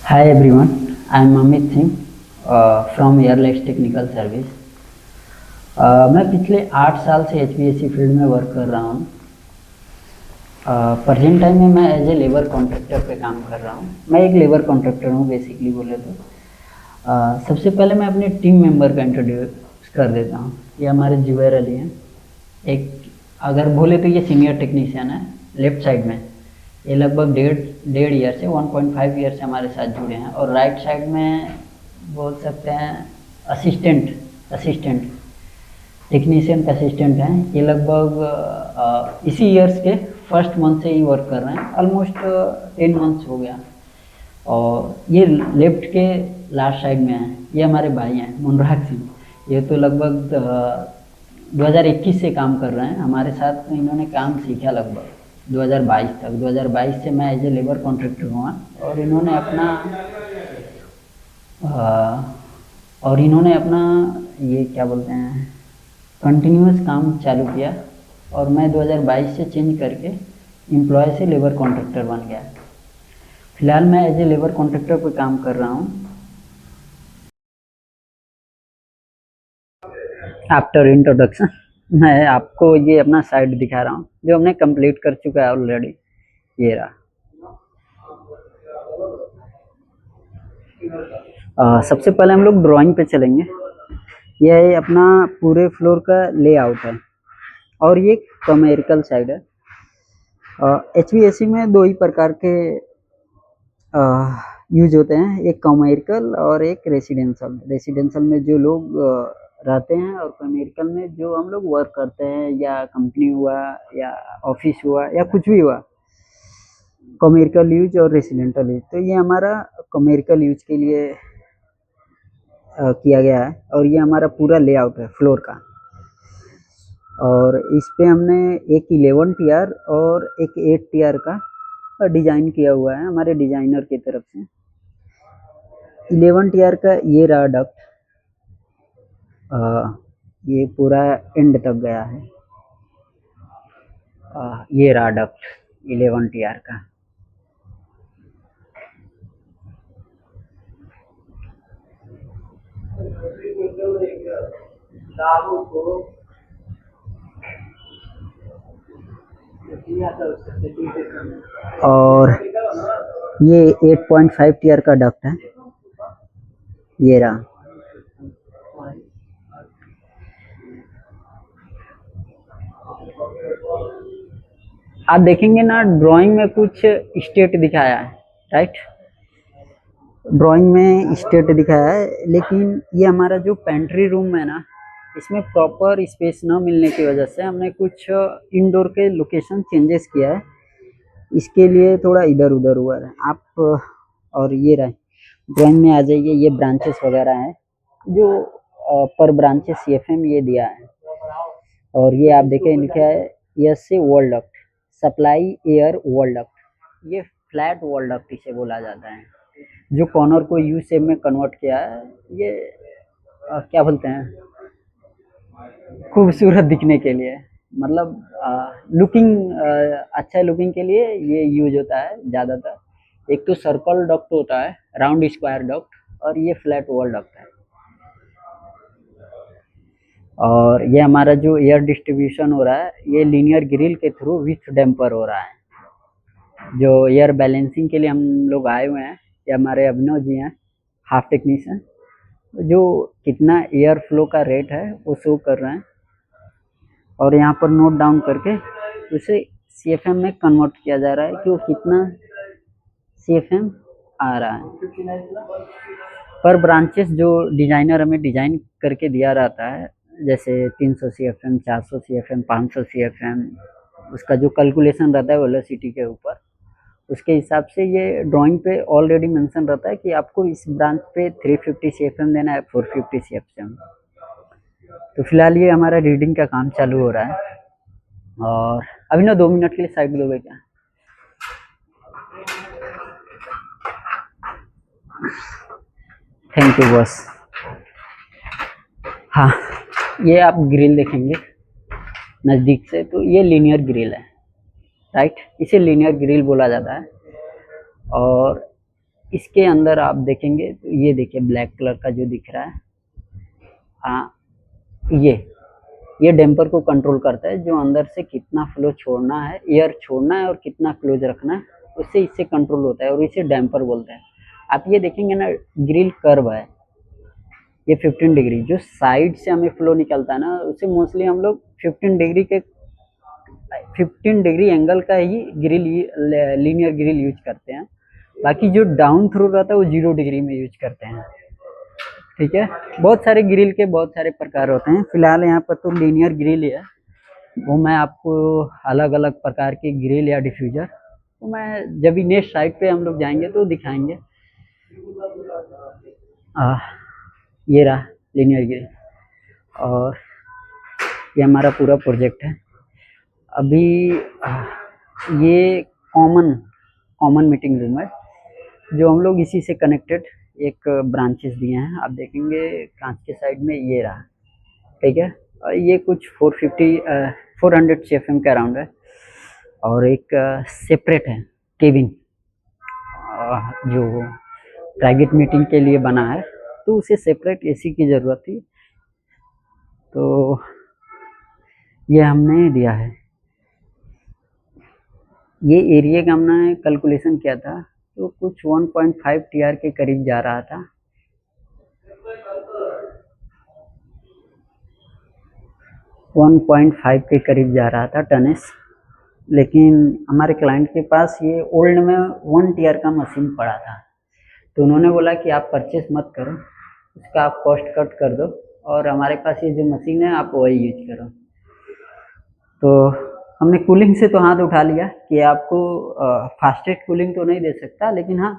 Hi everyone, I am Amit Singh from Airlines Technical Service। मैं पिछले 8 साल से HVAC फील्ड में वर्क कर रहा हूँ। प्रेजेंट टाइम में मैं एज ए लेबर कॉन्ट्रैक्टर पे काम कर रहा हूँ। मैं एक लेबर कॉन्ट्रैक्टर हूँ बेसिकली बोले तो। सबसे पहले मैं अपने टीम मेंबर का इंट्रोड्यूस कर देता हूँ। ये हमारे जुबैर अली हैं। एक अगर बोले तो ये सीनियर टेक्नीशियन है लेफ्ट साइड में। ये लगभग डेढ़ ईयर से 1.5 ईयर से हमारे साथ जुड़े हैं। और राइट साइड में बोल सकते हैं असिस्टेंट टेक्नीशियन का असिस्टेंट हैं। ये लगभग इसी ईयर्स के फर्स्ट मंथ से ही वर्क कर रहे हैं। ऑलमोस्ट 10 मंथ्स हो गया। और ये लेफ्ट के लास्ट साइड में हैं, ये हमारे भाई हैं मुनराग सिंह। ये तो लगभग 2021 से काम कर रहे हैं हमारे साथ। तो इन्होंने काम सीखा लगभग 2022 तक। 2022 से मैं एज ए लेबर कॉन्ट्रैक्टर हुआ। और इन्होंने अपना ये क्या बोलते हैं कंटिन्यूस काम चालू किया। और मैं 2022 से चेंज करके एम्प्लॉय से लेबर कॉन्ट्रैक्टर बन गया। फिलहाल मैं एज ए लेबर कॉन्ट्रैक्टर पर काम कर रहा हूँ। आफ्टर इंट्रोडक्शन मैं आपको ये अपना साइट दिखा रहा हूँ जो हमने कंप्लीट कर चुका है ऑलरेडी। ये रहा। सबसे पहले हम लोग ड्राइंग पे चलेंगे। यह अपना पूरे फ्लोर का लेआउट है। और ये कमर्शियल साइड है। HVAC में दो ही प्रकार के यूज होते हैं, एक कमर्शियल और एक रेसिडेंशियल। रेसिडेंशियल में जो लोग रहते हैं और कमर्शियल में जो हम लोग वर्क करते हैं, या कंपनी हुआ या ऑफिस हुआ या कुछ भी हुआ, कमर्शियल यूज और रेसिडेंशियल यूज। तो ये हमारा कमर्शियल यूज के लिए किया गया है। और ये हमारा पूरा लेआउट है फ्लोर का। और इस पे हमने एक 11 टीआर और एक 8 टीआर का डिजाइन किया हुआ है हमारे डिजाइनर की तरफ से। 11 टीआर का ये रहा डक्ट, ये पूरा एंड तक गया है। ये रहा डक्ट 11 टीआर का। और ये 8.5 टीआर का डक्ट है। ये रहा। आप देखेंगे ना ड्राइंग में कुछ स्टेट दिखाया है, राइट। ड्राइंग में स्टेट दिखाया है, लेकिन ये हमारा जो पेंट्री रूम है ना, इसमें प्रॉपर स्पेस न मिलने की वजह से हमने कुछ इंडोर के लोकेशन चेंजेस किया है। इसके लिए थोड़ा इधर उधर हुआ है आप। और ये रहे, ड्राइंग में आ जाइए। ये ब्रांचेस वगैरह हैं जो पर ब्रांचेस CFM ये दिया है। और ये आप देखें लिखा है यस से wall duct, supply air wall duct. ये फ्लैट वॉल डक्ट इसे बोला जाता है, जो कॉर्नर को यू शेप में कन्वर्ट किया है। ये क्या बोलते हैं, खूबसूरत दिखने के लिए, मतलब लुकिंग अच्छा लुकिंग के लिए ये यूज होता है ज़्यादातर। एक तो सर्कल डक्ट होता है, राउंड स्क्वायर डक्ट, और ये फ्लैट वॉल डक्ट है। और ये हमारा जो एयर डिस्ट्रीब्यूशन हो रहा है, ये लीनियर ग्रिल के थ्रू विथ डैम्पर हो रहा है। जो एयर बैलेंसिंग के लिए हम लोग आए हुए हैं, ये हमारे अभिनव जी हैं, हाफ टेक्नीशियन, जो कितना एयर फ्लो का रेट है वो शो कर रहे हैं। और यहाँ पर नोट डाउन करके उसे CFM में कन्वर्ट किया जा रहा है कि वो कितना CFM आ रहा है। पर ब्रांचेस जो डिजाइनर हमें डिजाइन करके दिया रहता है, जैसे 300 CFM, 400 CFM, 500 CFM, उसका जो कैलकुलेशन रहता है वेलोसिटी के ऊपर, उसके हिसाब से ये ड्राइंग पे ऑलरेडी मेंशन रहता है कि आपको इस ब्रांच पे 350 CFM देना है, 450 CFM। तो फिलहाल ये हमारा रीडिंग का काम चालू हो रहा है। और अभी ना 2 मिनट के लिए साइड दोगे क्या? Thank you boss. हाँ, ये आप ग्रिल देखेंगे नज़दीक से, तो ये लीनियर ग्रिल है, राइट। इसे लीनियर ग्रिल बोला जाता है। और इसके अंदर आप देखेंगे तो ये देखिए ब्लैक कलर का जो दिख रहा है, हाँ ये डैम्पर को कंट्रोल करता है, जो अंदर से कितना फ्लो छोड़ना है, एयर छोड़ना है और कितना क्लोज रखना है, उससे इससे कंट्रोल होता है और इसे डैम्पर बोलते हैं। आप ये देखेंगे ना, ग्रिल कर्व है, ये 15 डिग्री जो साइड से हमें फ्लो निकलता है ना, उसे मोस्टली हम लोग 15 डिग्री एंगल का ही ग्रिल लीनियर ग्रिल यूज करते हैं। बाकी जो डाउन थ्रू रहता है वो 0 डिग्री में यूज करते हैं। ठीक है, बहुत सारे ग्रिल के बहुत सारे प्रकार होते हैं। फिलहाल यहाँ पर तो लीनियर ग्रिल है, वो मैं आपको अलग अलग प्रकार के ग्रिल या डिफ्यूजर तो मैं जब भी नेक्स्ट साइट पे हम लोग जाएंगे तो दिखाएंगे। ये रहा लीनियर ग्रिल और ये हमारा पूरा प्रोजेक्ट है। अभी ये कॉमन मीटिंग रूम है, जो हम लोग इसी से कनेक्टेड एक ब्रांचेस दिए हैं। आप देखेंगे कांच के साइड में ये रहा, ठीक है। और ये कुछ 400 CFM के अराउंड है और एक सेपरेट है केबिन, जो प्राइवेट मीटिंग के लिए बना है, तो उसे सेपरेट एसी की ज़रूरत थी, तो ये हमने दिया है। ये एरिया का हमने कैलकुलेशन किया था तो कुछ 1.5 TR के करीब जा रहा था। 1.5 के करीब जा रहा था टनेस, लेकिन हमारे क्लाइंट के पास ये ओल्ड में 1 TR का मशीन पड़ा था, तो उन्होंने बोला कि आप परचेस मत करो, उसका आप कॉस्ट कट कर दो और हमारे पास ये जो मशीन है आप वही यूज करो। तो हमने कूलिंग से तो हाथ उठा लिया कि आपको फास्टेस्ट कूलिंग तो नहीं दे सकता, लेकिन हाँ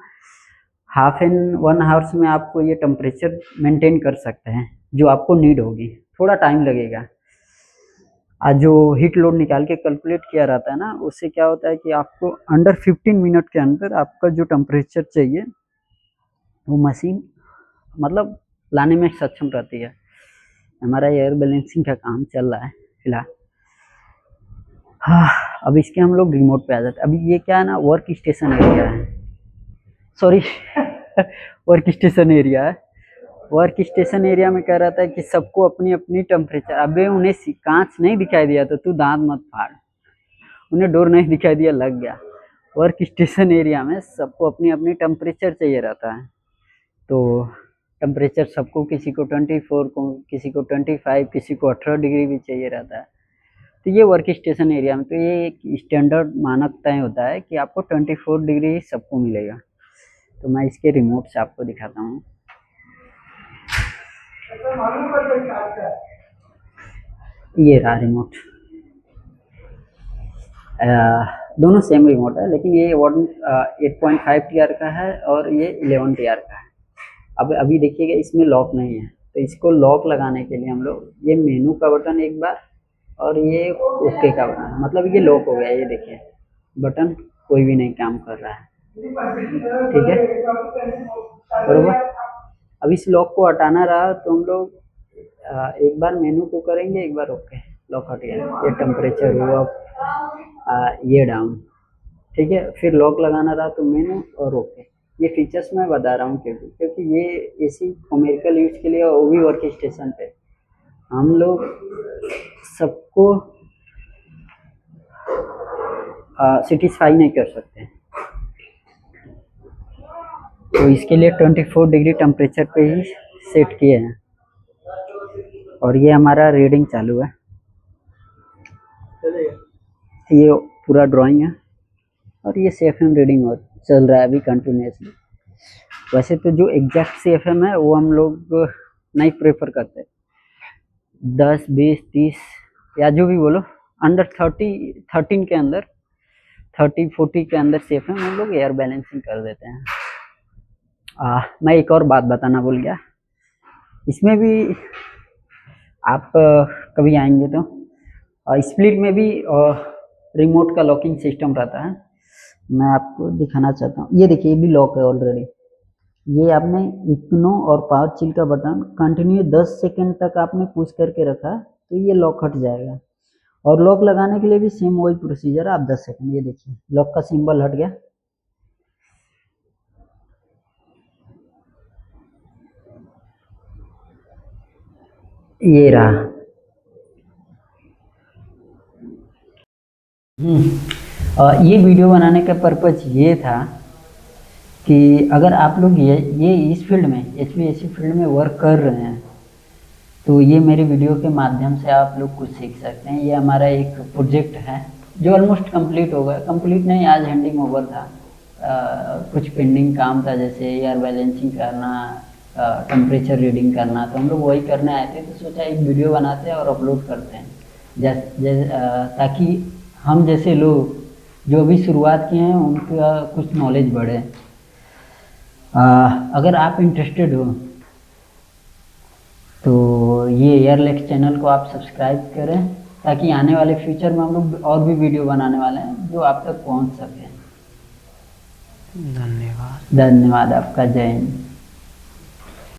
हाफ एन 1 आवर्स में आपको ये टेम्परेचर मेंटेन कर सकते हैं जो आपको नीड होगी। थोड़ा टाइम लगेगा, आज जो हीट लोड निकाल के कैलकुलेट किया रहता है ना, उससे क्या होता है कि आपको अंडर 15 मिनट के अंदर आपका जो टेम्परेचर चाहिए वो मशीन मतलब लाने में सक्षम रहती है। हमारा एयर बैलेंसिंग का काम चल रहा है फिलहाल। हाँ, अब इसके हम लोग रिमोट पे आ जाते हैं। अभी ये क्या है ना, वर्क स्टेशन एरिया है, सॉरी वर्क स्टेशन एरिया है। वर्क स्टेशन एरिया में कह रहा था कि सबको अपनी अपनी टेम्परेचर, अबे उन्हें कांच नहीं दिखाई दिया तो तू दांत मत फाड़, उन्हें डोर नहीं दिखाई दिया लग गया। वर्क स्टेशन एरिया में सबको अपनी अपनी टेम्परेचर चाहिए रहता है, तो टेम्परेचर सबको, किसी को 24 को, किसी को 25, किसी को 18 डिग्री भी चाहिए रहता है। तो ये वर्क स्टेशन एरिया में तो ये एक स्टैंडर्ड मानक तय होता है कि आपको 24 डिग्री सबको मिलेगा। तो मैं इसके रिमोट से आपको दिखाता हूँ। ये रहा रिमोट, दोनों सेम रिमोट है, लेकिन ये 8.5 TR का है और ये 11 TR का है। अब अभी देखिएगा इसमें लॉक नहीं है, तो इसको लॉक लगाने के लिए हम लोग ये मेनू का बटन एक बार और ये ओके का बटन, मतलब ये लॉक हो गया। ये देखिए बटन कोई भी नहीं काम कर रहा है, ठीक है बरोबर। अब इस लॉक को हटाना रहा तो हम लोग एक बार मेनू को करेंगे, एक बार ओके, लॉक हट गया। ये टेम्परेचर हुआ ये डाउन, ठीक है। फिर लॉक लगाना रहा तो मेनू और ओके। ये फीचर्स मैं बता रहा हूँ क्योंकि ये एसी कॉमर्शियल यूज के लिए, वो भी वर्क स्टेशन पे हम लोग सबको सेटिस्फाई नहीं कर सकते, तो इसके लिए 24 डिग्री टेम्परेचर पे ही सेट किए हैं। और ये हमारा रीडिंग चालू है, ये पूरा ड्राइंग है और ये CFM रीडिंग चल रहा है अभी कंटिन्यूसली। वैसे तो जो एग्जैक्ट CFM है वो हम लोग नहीं प्रेफर करते, 10, 20, 30 या जो भी बोलो, अंडर 13 के अंदर, 30, 40 के अंदर CFM हम लोग एयर बैलेंसिंग कर देते हैं। मैं एक और बात बताना भूल गया, इसमें भी आप कभी आएंगे तो स्प्लिट में भी रिमोट का लॉकिंग सिस्टम रहता है, मैं आपको दिखाना चाहता हूँ। ये देखिए ये भी लॉक है ऑलरेडी। ये आपने इग्नो और पावर चिल का बटन कंटिन्यू 10 सेकंड तक आपने पुश करके रखा तो ये लॉक हट जाएगा, और लॉक लगाने के लिए भी सेम वही प्रोसीजर है। आप 10 सेकंड, ये देखिए लॉक का सिंबल हट गया, ये रहा। ये वीडियो बनाने का पर्पज़ ये था कि अगर आप लोग ये इस फील्ड में एचवीएसी फील्ड में वर्क कर रहे हैं तो ये मेरे वीडियो के माध्यम से आप लोग कुछ सीख सकते हैं। ये हमारा एक प्रोजेक्ट है जो ऑलमोस्ट कंप्लीट हो गया, कंप्लीट नहीं, आज हैंडिंग ओवर था। कुछ पेंडिंग काम था, जैसे एयर बैलेंसिंग करना, टेम्परेचर रीडिंग करना, तो हम लोग वही करने आए थे। तो सोचा एक वीडियो बनाते हैं और अपलोड करते हैं, ताकि हम जैसे लोग जो अभी शुरुआत किए हैं उनका कुछ नॉलेज बढ़े। अगर आप इंटरेस्टेड हो तो ये एयरलेक्स चैनल को आप सब्सक्राइब करें, ताकि आने वाले फ्यूचर में हम लोग और भी वीडियो बनाने वाले हैं जो आप तक पहुंच सके। धन्यवाद। धन्यवाद आपका, जय हिंद।